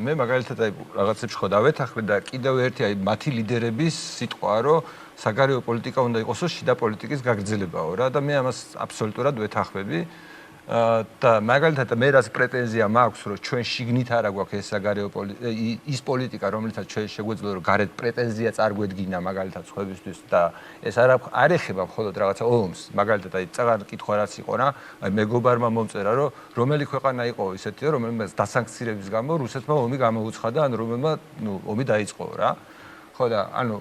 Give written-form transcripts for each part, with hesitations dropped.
მე მაგალითად აი რაღაცებს ხო დავეთანხმე და კიდევ ერთი აი მათი ლიდერების სიტყვა რომ საგარეო პოლიტიკა უნდა იყოსო შიდა პოლიტიკის გაგრძელებაო რა და მე ამას აბსოლუტურად ვეთანხმები და მაგალითად მე რაც პრეტენზია მაქვს რომ ჩვენ შიგნით არა გვაქვს ეს საგარეო ის პოლიტიკა რომელიცაც ჩვენ შეგვეძლო რომ გარეთ პრეტენზია წარგვედგინა მაგალითად სხვებისთვის და ეს არ ეხება მხოლოდ რაღაცა ომს მაგალითად აი წაღარ კითხვა რაც იყო რა აი მეგობარმა მომწერა რომ რომელი ქვეყანა იყო ისეთი რომელმაც დასანქცირების გამო რუსეთმა ომი გამოუცხადა ან რომელმა ომი დაიწყო რა ხო და ანუ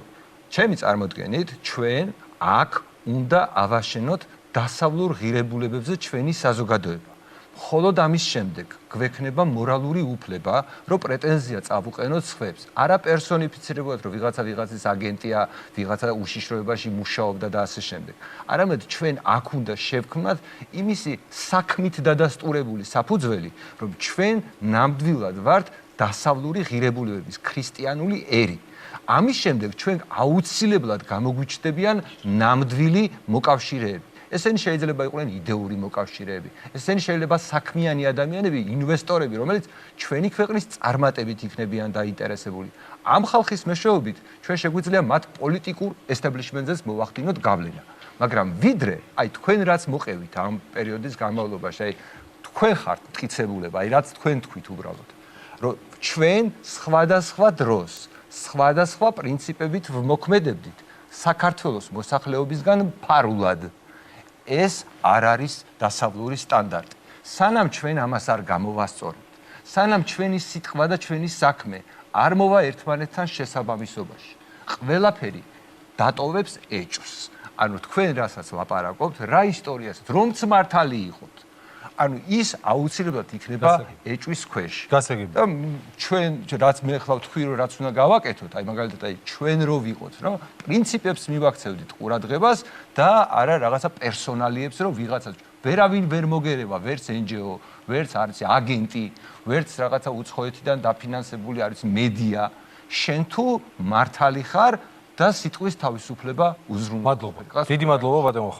ჩემი წარმოდგენით ჩვენ აქ უნდა ავაშენოთ დასავლურ ღირებულებებზე ჩვენი საზოგადოება. მხოლოდ ამის შემდეგ გვექნება მორალური უფლება, რომ პრეტენზია წავუყენოთ სხვებს. არა პერსონიფიცირებულად, რომ ვიღაცა ვიღაცის აგენტია, ვიღაცა უშიშროებაში მუშაობდა და ასე შემდეგ. არამედ ჩვენ აქ უნდა შევქმნათ იმისი საქმით დადასტურებული საფუძველი, რომ ჩვენ ნამდვილად ვართ დასავლური ღირებულებების ქრისტიანული ერი. ამის შემდეგ ჩვენ აუცილებლად გამოგვიჩნდებიან ნამდვილი მოკავშირეები. ესენი შეიძლება იყვნენ იდეური მოკავშირეები. ესენი შეიძლება საქმიანი ადამიანები, ინვესტორები, რომელიც ჩვენი ქვეყნის წარმატებით იქნებიან დაინტერესებული. ამ ხალხის მეშვეობით ჩვენ შეგვიძლია მათ პოლიტიკურ ესტაბლიშმენტზეც მოვახდინოთ გავლენა. მაგრამ ვიდრე, აი თქვენ რაც მოყევით ამ პერიოდის განმავლობაში, აი თქვენ ხართ მტკიცებულება, აი რაც თქვენ თქვით უბრალოდ, რომ ჩვენ სხვადასხვა დროს, სხვადასხვა პრინციპებით ვმოქმედებდით საქართველოს მოსახლეობისგან ფარულად. ეს არ არის დასავლური სტანდარტი. სანამ ჩვენ ამას არ გამოვასწორებთ, სანამ ჩვენი სიტყვა და ჩვენი საქმე არ მოვა ერთმანეთთან შესაბამისობაში, ყველაფერი დატოვებს ეჭვს. ანუ თქვენ რასაც ლაპარაკობთ, რა ისტორიასაც, რომც მართალი იყოთ, ანუ ის აუცილებლად იქნება ეჭვის ქვეშ. გასაგები. და ჩვენ რაც მე ხლა ვთქვი რომ რაც უნდა გავაკეთოთ, აი მაგალითად აი ჩვენ რო ვიყოთ, რომ პრინციპებს მივაქცევდით ყურადღებას და არა რაღაცა პერსონალიებს რომ ვიღაცა ვერავინ ვერ მოგერევა, ვერც NGO, ვერც არის აგენტი, ვერც რაღაცა უცხოეთიდან დაფინანსებული არის მედია. შენ თუ მართალი ხარ და სიტყვის თავისუფლება უზრუნველყოფა. მადლობა. დიდი მადლობა ბატონო.